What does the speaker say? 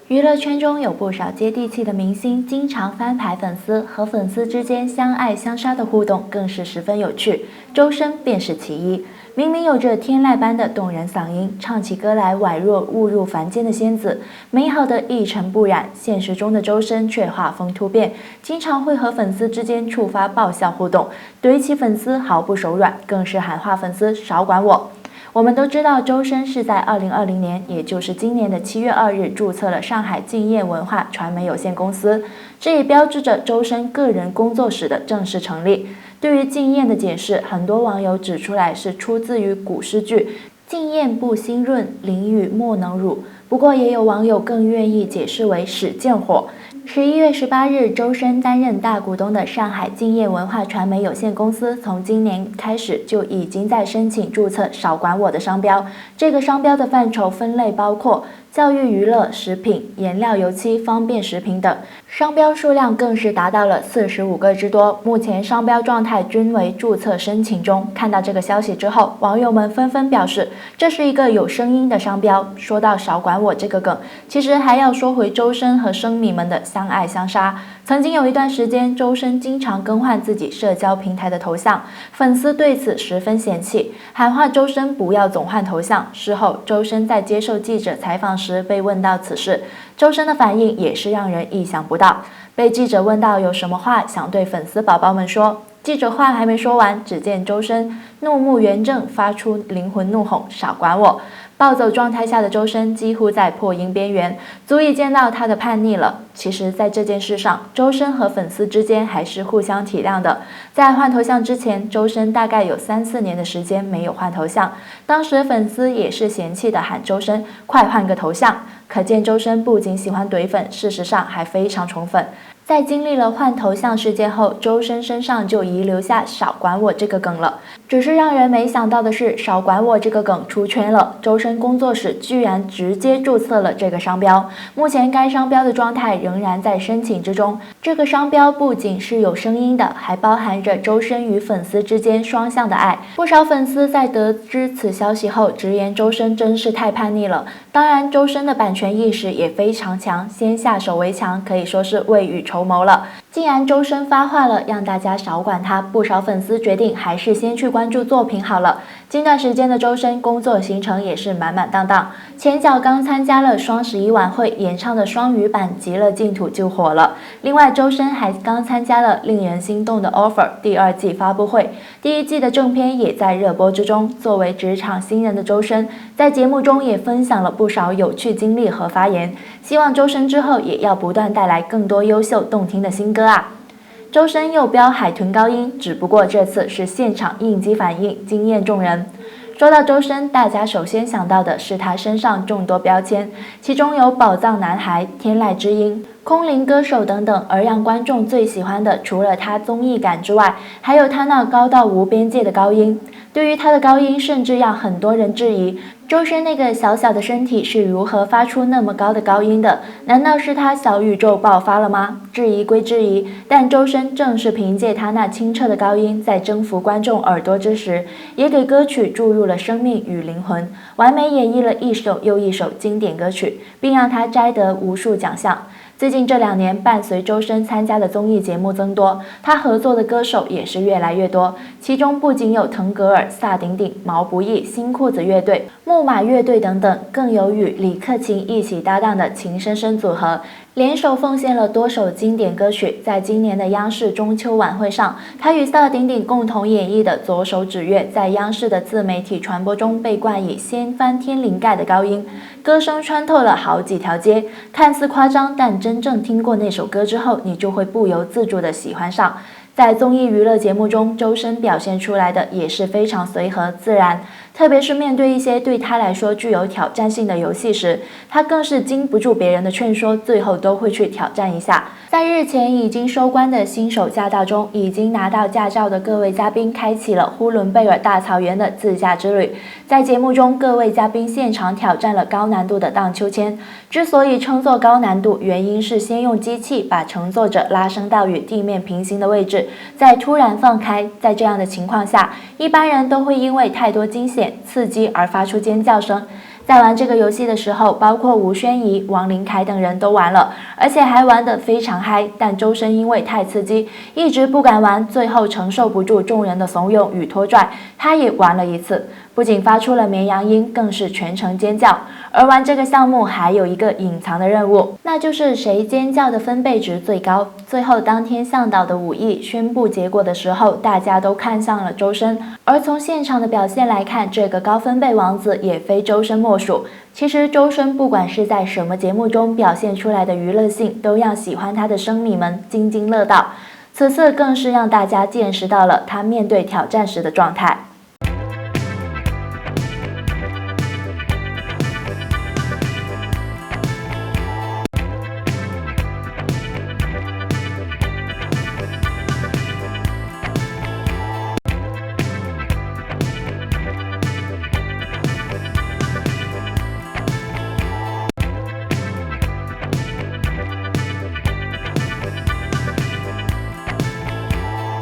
娱乐圈中有不少接地气的明星，经常翻牌粉丝，和粉丝之间相爱相杀的互动更是十分有趣。周深便是其一，明明有着天籁般的动人嗓音，唱起歌来宛若误入凡间的仙子，美好的一尘不染。现实中的周深却画风突变，经常会和粉丝之间触发爆笑互动，怼起粉丝毫不手软，更是喊话粉丝少管我。我们都知道，周深是在2020年，也就是今年的7月2日注册了上海竞业文化传媒有限公司，这也标志着周深个人工作室的正式成立。对于竞业的解释，很多网友指出来是出自于古诗句“竞业不兴润，淋雨莫能乳”，不过也有网友更愿意解释为使剑火。11月18日，周深担任大股东的上海竞业文化传媒有限公司，从今年开始就已经在申请注册“少管我”的商标。这个商标的范畴分类包括教育娱乐、食品、颜料油漆、方便食品等，商标数量更是达到了45个之多。目前商标状态均为注册申请中。看到这个消息之后，网友们纷纷表示，这是一个有声音的商标。说到少管我这个梗，其实还要说回周深和生米们的相爱相杀。曾经有一段时间，周深经常更换自己社交平台的头像，粉丝对此十分嫌弃，喊话周深不要总换头像。事后，周深在接受记者采访时被问到此事，周深的反应也是让人意想不到。被记者问到有什么话想对粉丝宝宝们说，记者话还没说完，只见周深怒目圆睁，发出灵魂怒吼：“少管我！”暴走状态下的周深几乎在破音边缘，足以见到他的叛逆了。其实，在这件事上，周深和粉丝之间还是互相体谅的。在换头像之前，周深大概有3-4年的时间没有换头像，当时粉丝也是嫌弃的喊周深快换个头像。可见周深不仅喜欢怼粉，事实上还非常宠粉。在经历了换头像事件后，周深身上就遗留下“少管我”这个梗了。只是让人没想到的是，“少管我”这个梗出圈了，周深工作室居然直接注册了这个商标。目前该商标的状态仍然在申请之中。这个商标不仅是有声音的，还包含着周深与粉丝之间双向的爱。不少粉丝在得知此消息后，直言周深真是太叛逆了。当然，周深的版权意识也非常强，先下手为强，可以说是未雨绸缪了。既然周深发话了，让大家少管他，不少粉丝决定还是先去关注作品好了。近段时间的周深工作行程也是满满当当，前脚刚参加了双11晚会，演唱的双语版《极乐净土》就火了。另外，周深还刚参加了令人心动的 offer 第2季发布会，第1季的正片也在热播之中。作为职场新人的周深，在节目中也分享了不少有趣经历和发言，希望周深之后也要不断带来更多优秀动听的新歌啊。周深又飙海豚高音，只不过这次是现场应激反应，惊艳众人。说到周深，大家首先想到的是他身上众多标签，其中有宝藏男孩、天籁之音、空灵歌手等等，而让观众最喜欢的，除了他综艺感之外，还有他那高到无边界的高音。对于他的高音，甚至让很多人质疑，周深那个小小的身体是如何发出那么高的高音的？难道是他小宇宙爆发了吗？质疑归质疑，但周深正是凭借他那清澈的高音，在征服观众耳朵之时，也给歌曲注入了生命与灵魂，完美演绎了一首又一首经典歌曲，并让他摘得无数奖项。最近这2年，伴随周深参加的综艺节目增多，他合作的歌手也是越来越多。其中不仅有腾格尔、萨顶顶、毛不易、新裤子乐队、木马乐队等等，更有与李克勤一起搭档的情深深组合，联手奉献了多首经典歌曲。在今年的央视中秋晚会上，他与萨顶顶共同演绎的《左手指月》在央视的自媒体传播中被冠以掀翻天灵盖的高音，歌声穿透了好几条街，看似夸张，但真正听过那首歌之后，你就会不由自主地喜欢上。在综艺娱乐节目中，周深表现出来的也是非常随和自然，特别是面对一些对他来说具有挑战性的游戏时，他更是经不住别人的劝说，最后都会去挑战一下。在日前已经收官的新手驾到中，已经拿到驾照的各位嘉宾开启了呼伦贝尔大草原的自驾之旅。在节目中，各位嘉宾现场挑战了高难度的荡秋千。之所以称作高难度，原因是先用机器把乘坐者拉升到与地面平行的位置，再突然放开。在这样的情况下，一般人都会因为太多惊险刺激而发出尖叫声。在玩这个游戏的时候，包括吴宣仪、王林凯等人都玩了，而且还玩得非常嗨。但周深因为太刺激，一直不敢玩，最后承受不住众人的怂恿与拖拽，他也玩了一次，不仅发出了绵羊音，更是全程尖叫。而玩这个项目还有一个隐藏的任务，那就是谁尖叫的分贝值最高。最后当天向导的武艺宣布结果的时候，大家都看向了周深，而从现场的表现来看，这个高分贝王子也非周深莫属。其实周深不管是在什么节目中表现出来的娱乐性，都让喜欢他的生迷们津津乐道。此次更是让大家见识到了他面对挑战时的状态。